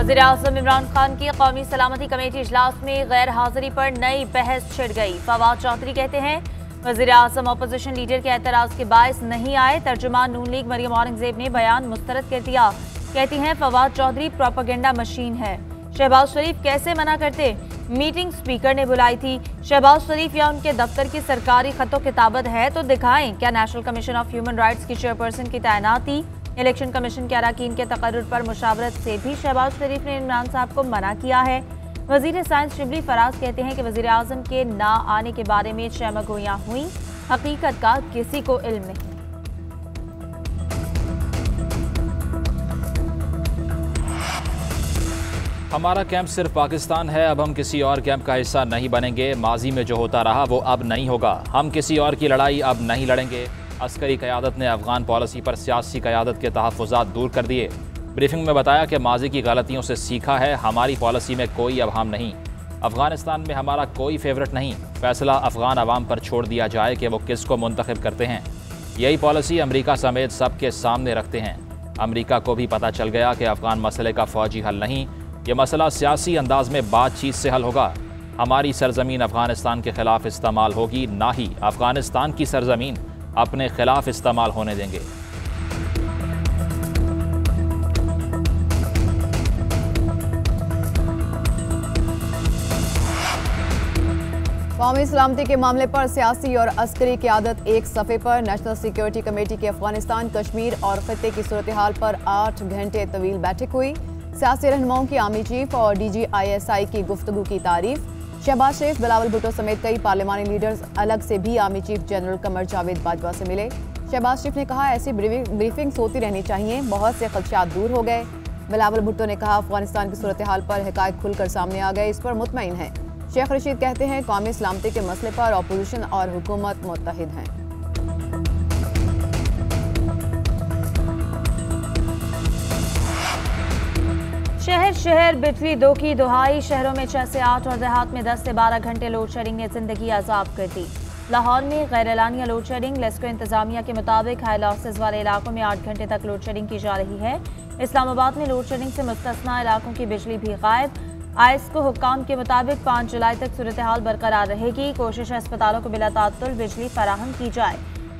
वज़ीर-ए-आज़म इमरान खान की कौमी सलामती कमेटी इजलास में गैर हाजिरी पर नई बहस छिड़ गई। फवाद चौधरी कहते हैं वज़ीर-ए-आज़म अपोजिशन लीडर के एतराज़ के बायस नहीं आए। तर्जुमान नून लीग मरियम औरंगजेब ने बयान मुस्तरद कर दिया। कहती हैं फवाद चौधरी प्रोपेगेंडा मशीन है। शहबाज शरीफ कैसे मना करते? मीटिंग स्पीकर ने बुलाई थी। शहबाज शरीफ या उनके दफ्तर की सरकारी खतो किताबत है तो दिखाएं। क्या national commission of human rights की चेयरपर्सन की तैनाती, इलेक्शन कमीशन के अरकान के तकर्रुर पर मुशावरत से भी शहबाज शरीफ ने इमरान साहब को मना किया है। वजीर साइंस शिबली फराज कहते हैं कि वजीर आज़म के ना आने के बारे में शहमगोइयां हुई, हकीकत का किसी को इल्म नहीं। हमारा कैंप सिर्फ पाकिस्तान है, अब हम किसी और कैंप का हिस्सा नहीं बनेंगे। माजी में जो होता रहा वो अब नहीं होगा। हम किसी और की लड़ाई अब नहीं लड़ेंगे। अस्करी क़यादत ने अफगान पॉलिसी पर सियासी क़यादत के तहफ़्फ़ुज़ात दूर कर दिए। ब्रीफिंग में बताया कि माजी की गलतियों से सीखा है। हमारी पॉलिसी में कोई अवहाम नहीं। अफगानिस्तान में हमारा कोई फेवरेट नहीं। फैसला अफगान अवाम पर छोड़ दिया जाए कि वो किसको मुंतखब करते हैं। यही पॉलिसी अमरीका समेत सबके सामने रखते हैं। अमरीका को भी पता चल गया कि अफगान मसले का फ़ौजी हल नहीं, ये मसला सियासी अंदाज में बातचीत से हल होगा। हमारी सरजमीन अफगानिस्तान के खिलाफ इस्तेमाल होगी, ना ही अफगानिस्तान की सरजमीन अपने खिलाफ इस्तेमाल होने देंगे। कौमी सलामती के मामले पर सियासी और अस्करी क़यादत एक सफ़े पर। नेशनल सिक्योरिटी कमेटी की अफगानिस्तान, कश्मीर और खित्ते की सूरत हाल पर 8 घंटे तवील बैठक हुई। सियासी रहनुमाओं की आर्मी चीफ और DGISI की गुफ्तगू की तारीफ। शहबाज शरीफ, बिलावल भुट्टो समेत कई पार्लिमानी लीडर्स अलग से भी army chief general Qamar Javed Bajwa से मिले। शहबाज शरीफ ने कहा ऐसी ब्रीफिंग्स होती रहनी चाहिए, बहुत से खदशात दूर हो गए। बिलावल भुट्टो ने कहा अफगानिस्तान की सूरत हाल पर हकायक खुलकर सामने आ गए, इस पर मुतमईन है। शेख रशीद कहते हैं कौमी सलामती के मसले पर अपोजिशन और हुकूमत मुत्तहिद हैं। शहर शहर बिजली 2 की दुहाई। शहरों में 6 से 8 और देहात में 10 से 12 घंटे लोड शेडिंग ने जिंदगी अजाब कर दी। लाहौर में गैर एलानिया लोड शेडिंग। लेस्को इंतजामिया के मुताबिक हाई लॉसेज वाले इलाकों में 8 घंटे तक लोड शेडिंग की जा रही है। इस्लामाबाद में लोड शेडिंग से मुस्तस्ना इलाकों की बिजली भी गायब। आइस्को हुक्काम के मुताबिक 5 जुलाई तक सूरत हाल बरकरार रहेगी। कोशिश है अस्पतालों को बिला तात्तुल बिजली फराहम की जाए,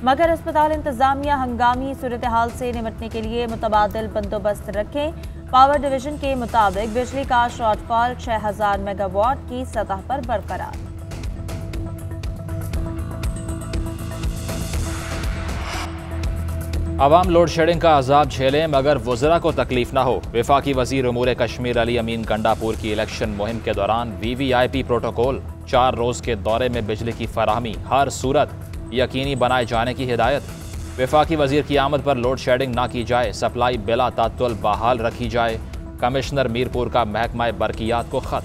मगर अस्पताल इंतजामिया हंगामी सूरत हाल से निपटने के लिए मुतबादिल बंदोबस्त रखें। पावर डिवीजन के मुताबिक बिजली का शॉर्टफॉल 6000 मेगावाट की सतह पर बरकरार। अवाम लोड शेडिंग का अजाब झेलें मगर वज़रा को तकलीफ ना हो। वफाकी वज़ीर उमूर कश्मीर अली अमीन गंडापुर की इलेक्शन मुहिम के दौरान VVIP प्रोटोकॉल 4 रोज़ के दौरे में बिजली की फराहमी हर सूरत यकीनी बनाए जाने की हिदायत। वफाकी वज़ीर की आमद पर लोड शेडिंग ना की जाए, सप्लाई बिला तात्तुल बहाल रखी जाए। कमिश्नर मीरपुर का महकमा बरकियात को खत।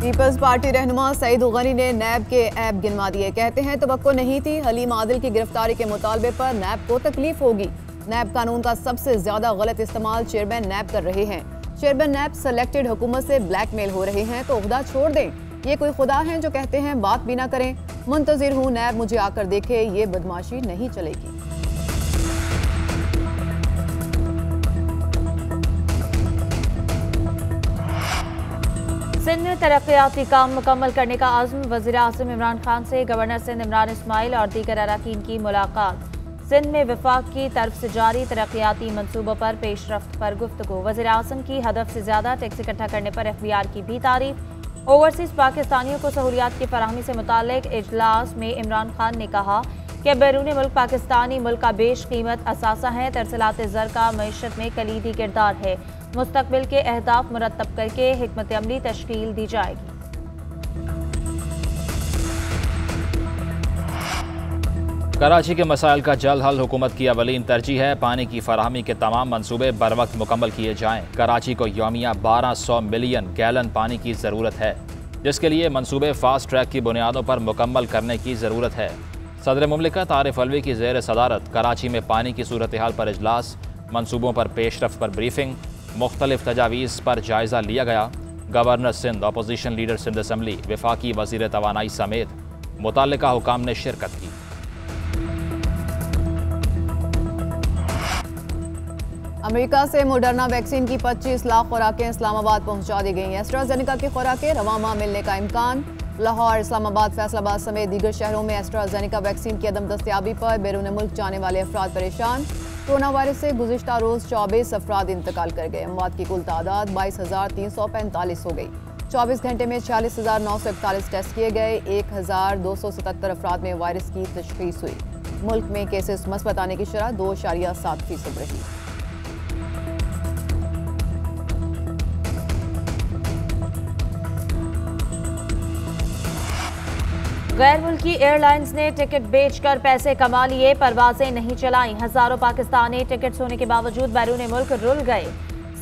पीपल्स पार्टी रहनुमा सईद गनी ने नैब के ऐप गिनवा दिए। कहते हैं तवक्को नहीं थी हलीम आदिल की गिरफ्तारी के मुतालबे पर नैब को तकलीफ होगी। नैब कानून का सबसे ज्यादा गलत इस्तेमाल चेयरमैन नैब कर रहे हैं। चेयरमैन नैब सेलेक्टेड हुकूमत से ब्लैकमेल हो रहे हैं तो ओहदा छोड़ दें। ये कोई खुदा हैं जो कहते हैं बात भी ना करें। मुंतजिर हूँ नैब मुझे आकर देखे, ये बदमाशी नहीं चलेगी। सिंध में तरक्याती काम मुकम्मल करने का आज़म। वज़ीर आज़म इमरान खान से गवर्नर सिंध इमरान इस्माइल और दीगर अरकान की मुलाकात। सिंध में वफाक की तरफ से जारी तरक्याती मनसूबों पर पेशरफ्त पर गुफ्तगू। वज़ीर आज़म की हदफ से ज़्यादा टैक्स इकट्ठा करने पर FBR की भी तारीफ। ओवरसीज़ पाकिस्तानियों को सहूलियात की फराहमी से मुताल्लिक इजलास में इमरान खान ने कहा कि बैरून मुल्क पाकिस्तानी मुल्क का बेश कीमत असासा है। तरसलात ज़र का मईशत में कलीदी किरदार है। मुस्तकबिल के अहदाफ मुरतब करके हिकमत अमली तश्कील दी जाएगी। कराची के मसाइल का जल्द हल हुकूमत की अवलीन तरजीह है। पानी की फराहमी के तमाम मनसूबे बर वक्त मुकम्मल किए जाएँ। कराची को यौमिया 1200 मिलियन गैलन पानी की ज़रूरत है, जिसके लिए मनसूबे फास्ट ट्रैक की बुनियादों पर मुकम्मल करने की ज़रूरत है। सदर मुमलिकत आरिफ अलवी की ज़ेर सदारत कराची में पानी की सूरत हाल पर इजलास, मनसूबों पर पेशरफ्त पर ब्रीफिंग, मुख्तलिफ तजावीज़ पर जायज़ा लिया गया। Governor Sindh, opposition leader Sindh assembly, वफाकी वज़ीर तवानाई समेत मुतल्लिका हुकाम ने शिरकत की। अमेरिका से मोडर्ना वैक्सीन की 25 लाख खुराकें इस्लामाबाद पहुंचा दी गई। एस्ट्राजेनेका की खुराकें रवां माह मिलने का इम्कान। लाहौर, इस्लामाबाद, फैसलाबाद समेत दीगर शहरों में एस्ट्राजेनेका वैक्सीन की अदम दस्तयाबी पर बैरून मुल्क जाने वाले अफराद परेशान। कोरोना वायरस से गुज़िश्ता रोज 24 अफराद इंतकाल कर गए। अमवात की कुल तादाद 22,345 हो गई। 24 घंटे में 40,941 टेस्ट किए गए। 1,277 अफराद में वायरस की तशख़ीस हुई। मुल्क में केसेस मस्बत आने की शरह 2.7% रही। गैर मुल्की एयरलाइंस ने टिकट बेचकर पैसे कमा लिए, परवाजें नहीं चलाईं। हजारों पाकिस्तानी टिकट्स होने के बावजूद बैरून मुल्क रुल गए।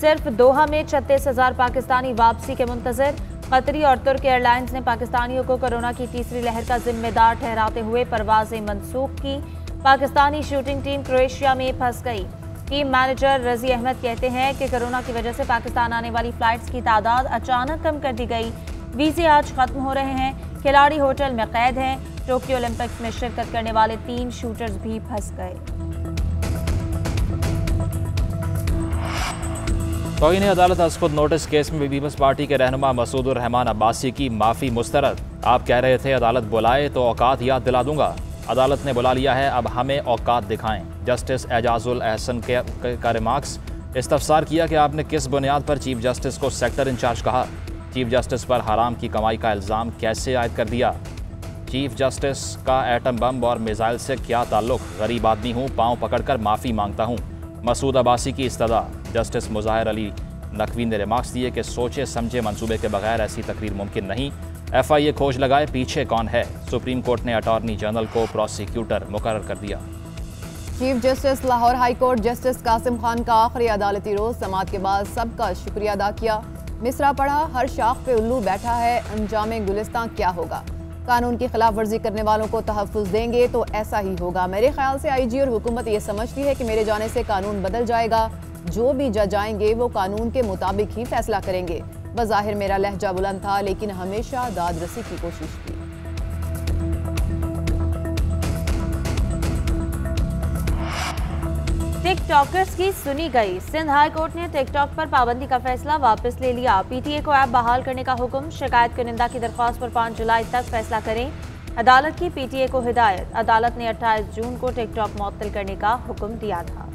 सिर्फ दोहा में 36,000 पाकिस्तानी वापसी के मुंतजर। कतरी और तुर्क एयरलाइंस ने पाकिस्तानियों को कोरोना की तीसरी लहर का जिम्मेदार ठहराते हुए परवाजें मनसूख की। पाकिस्तानी शूटिंग टीम क्रोएशिया में फंस गई। टीम मैनेजर रजी अहमद कहते हैं कि कोरोना की वजह से पाकिस्तान आने वाली फ्लाइट्स की तादाद अचानक कम कर दी गई। वीजे आज खत्म हो रहे हैं। खिलाड़ी होटल में कैद हैं। टोक्यो ओलंपिक्स में शिरकत करने वाले 3 शूटर्स भी फंस गए। तौहीन अदालत अस्कुद नोटिस केस में पीपल्स पार्टी के रहनुमा मसूदुर रहमान अब्बासी की माफ़ी मुस्तरद। आप कह रहे थे अदालत बुलाए तो औकात याद दिला दूंगा। अदालत ने बुला लिया है, अब हमें औकात दिखाएं। जस्टिस एजाजुल एहसन का रिमार्क्स। इस्तफसार किया कि आपने किस बुनियाद पर चीफ जस्टिस को सेक्टर इंचार्ज कहा। चीफ जस्टिस पर हराम की कमाई का इल्ज़ाम कैसे आयद कर दिया। चीफ जस्टिस का एटम बम और मिसाइल से क्या ताल्लुक। गरीब आदमी हूँ, पाँव पकड़कर माफ़ी मांगता हूँ। मसूद अब्बासी की इस्तदा। जस्टिस मुज़ाहिर अली नकवी ने रिमार्क्स दिए कि सोचे समझे मंसूबे के बगैर ऐसी तकरीर मुमकिन नहीं। FIA खोज लगाए पीछे कौन है। सुप्रीम कोर्ट ने अटॉर्नी जनरल को प्रोसिक्यूटर मुकर्रर कर दिया। Chief justice Lahore high court justice Qasim Khan का आखिरी अदालती रोज समाअत के बाद सबका शुक्रिया अदा किया। मिसरा पढ़ा, हर शाख पे उल्लू बैठा है, अंजाम गुलिस्तां क्या होगा। कानून की खिलाफ वर्जी करने वालों को तहफ़्फ़ुज़ देंगे तो ऐसा ही होगा। मेरे ख्याल से IG और हुकूमत ये समझती है कि मेरे जाने से कानून बदल जाएगा। जो भी जज आएंगे वो कानून के मुताबिक ही फैसला करेंगे। बज़ाहिर मेरा लहजा बुलंद था, लेकिन हमेशा दादरसी की कोशिश की। टिकटॉकर्स की सुनी गई। सिंध हाई कोर्ट ने टिकटॉक पर पाबंदी का फैसला वापस ले लिया। PTA को ऐप बहाल करने का हुक्म। शिकायत कुनिंदा की दरख्वास्त पर 5 जुलाई तक फैसला करें। अदालत की PTA को हिदायत। अदालत ने 28 जून को टिकटॉक मुअत्तल करने का हुक्म दिया था।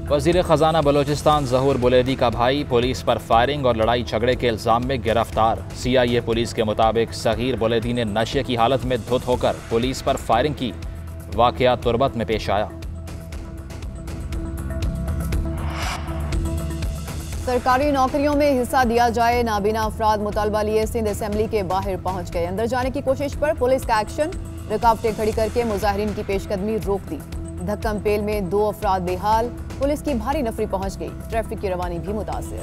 वज़ीर ख़जाना बलोचिस्तान ज़हूर बुलेदी का भाई पुलिस पर फायरिंग और लड़ाई झगड़े के इल्ज़ाम में गिरफ्तार। CIA पुलिस के मुताबिक सगीर बुलेदी ने नशे की हालत में धुत होकर पुलिस पर फायरिंग की। वाक़या तुरबत में पेश आया। सरकारी नौकरियों में हिस्सा दिया जाए, नाबीना अफराद मुतालबा लिए सिंध असेंबली के बाहर पहुंच गए। अंदर जाने की कोशिश पर पुलिस का एक्शन। रुकावटें खड़ी करके मुजाहिरीन की पेशकदमी रोक दी। धक्कम पेल में 2 अफराद बेहाल। पुलिस की भारी नफरी पहुंच गई। ट्रैफिक की रवानी भी मुतासिर।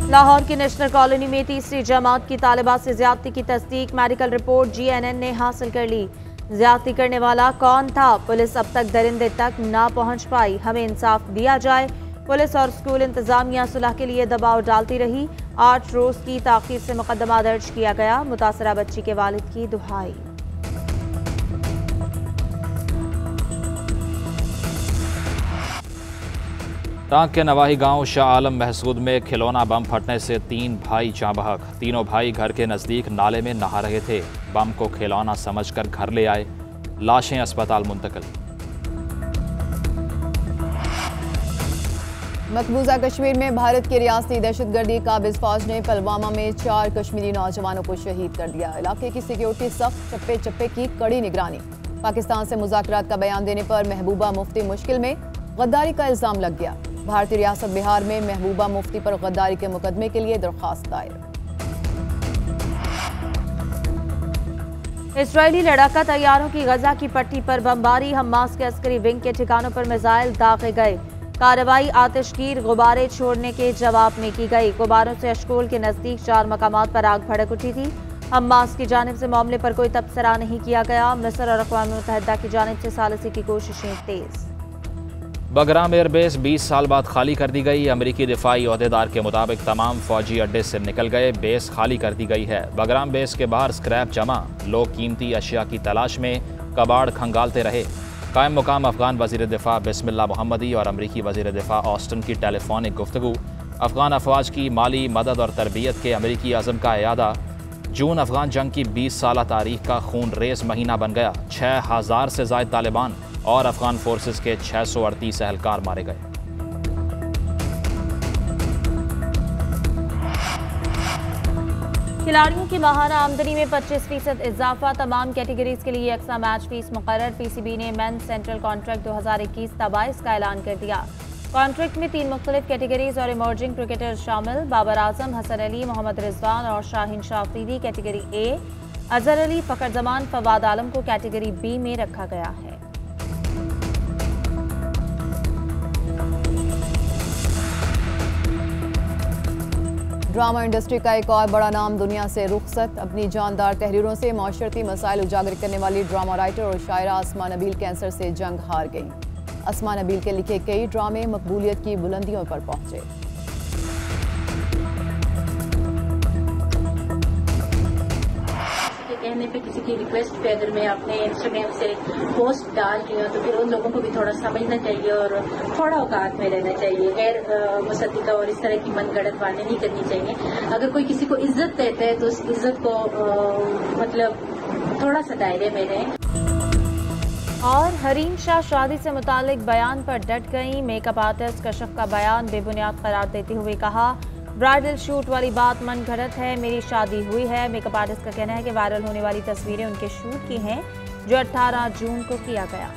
लाहौर की नेशनल कॉलोनी में तीसरी जमात की तालिबात से ज्यादती की तस्दीक। मेडिकल रिपोर्ट GNN ने हासिल कर ली। ज्यादती करने वाला कौन था, पुलिस अब तक दरिंदे तक ना पहुंच पाई। हमें इंसाफ दिया जाए। पुलिस और स्कूल इंतजामिया सुलह के लिए दबाव डालती रही। 8 रोज की ताखीर से मुकदमा दर्ज किया गया। मुतासरा बच्ची के वालिद की दुहाई। टांग के नवाही गांव शाह आलम महसूद में खिलौना बम फटने से 3 भाई जाँ बहक। तीनों भाई घर के नज़दीक नाले में नहा रहे थे। बम को खिलौना समझकर घर ले आए। लाशें अस्पताल मुंतकिल। मकबूजा कश्मीर में भारत की रियासती दहशतगर्दी काबिज फौज ने पुलवामा में 4 कश्मीरी नौजवानों को शहीद कर दिया। इलाके की सिक्योरिटी सख्त, चप्पे चप्पे की कड़ी निगरानी। पाकिस्तान से मुज़ाकरात का बयान देने पर महबूबा मुफ्ती मुश्किल में। गद्दारी का इल्जाम लग गया। भारतीय रियासत बिहार में महबूबा मुफ्ती पर गद्दारी के मुकदमे के लिए दरख्वास्त दायर। इजरायली लड़ाका तैयारों की गजा की पट्टी पर बमबारी। हमास के अस्करी विंग के ठिकानों पर मिसाइल दागे गए। कार्रवाई आतिशगीर गुब्बारे छोड़ने के जवाब में की गई। गुब्बारों से अशकोल के नजदीक 4 मकामात पर आग भड़क उठी थी। हमास की जानिब से मामले पर कोई तबसरा नहीं किया गया। मिस्र और अक़वाम मुत्तहिदा की जानिब से सालिसी की कोशिशें तेज। बगराम एयरबेस 20 साल बाद खाली कर दी गई। अमेरिकी दिफाई ओहदेदार के मुताबिक तमाम फौजी अड्डे से निकल गए, बेस खाली कर दी गई है। बगराम बेस के बाहर स्क्रैप जमा, लोग कीमती अशिया की तलाश में कबाड़ खंगालते रहे। कायम मुकाम अफगान वज़ीर दिफा बिस्मिल्लाह मोहम्मदी और अमरीकी वज़ीर दिफा ऑस्टिन की टेलीफोनिक गुफ्तगू। अफगान अफवाज की माली मदद और तरबियत के अमरीकी अज़म का इयादा। जून अफगान जंग की 20 साला तारीख का खून रेस महीना बन गया। 6000 से ज़ायद तालिबान और अफगान फोर्सेस के 638 एहलकार मारे गए। खिलाड़ियों की माहाना आमदनी में 25% इजाफा। तमाम कैटेगरीज के लिए यकसा मैच फीस मुकर्रर। पीसीबी ने मेंस सेंट्रल कॉन्ट्रैक्ट 2021-22 का ऐलान कर दिया। कॉन्ट्रैक्ट में 3 मुख्तलिफ कैटेगरीज और इमर्जिंग क्रिकेटर्स शामिल। बाबर आजम, हसन अली, मोहम्मद रिजवान और शाहीन शाह अफरीदी कैटेगरी ए, अजहर अली, फखर जमान, फवाद आलम को कैटेगरी बी में रखा गया है। ड्रामा इंडस्ट्री का एक और बड़ा नाम दुनिया से रुखसत। अपनी जानदार तहरीरों से माशरती मसाइल उजागर करने वाली ड्रामा राइटर और शायरा अस्मा नबील कैंसर से जंग हार गई। अस्मा नबील के लिखे कई ड्रामे मकबूलियत की बुलंदियों पर पहुंचे। कहने पे, किसी की रिक्वेस्ट पे अगर मैं अपने इंस्टाग्राम से पोस्ट डाल रही हूँ तो फिर उन लोगों को भी थोड़ा समझना चाहिए और थोड़ा औकात में रहना चाहिए। गैर मुसद्दिका और इस तरह की मनगढ़ंत बातें नहीं करनी चाहिए। अगर कोई किसी को इज्जत देता है तो उस इज्जत को मतलब थोड़ा सा दायरे में रहें। और हरीम शाह शादी से मुतालिक बयान पर डट गई। मेकअप आर्टिस्ट कशफ का बयान बेबुनियाद करार देते हुए कहा, ब्राइडल शूट वाली बात मन घड़त है, मेरी शादी हुई है। मेकअप आर्टिस्ट का कहना है कि वायरल होने वाली तस्वीरें उनके शूट की हैं जो 18 जून को किया गया।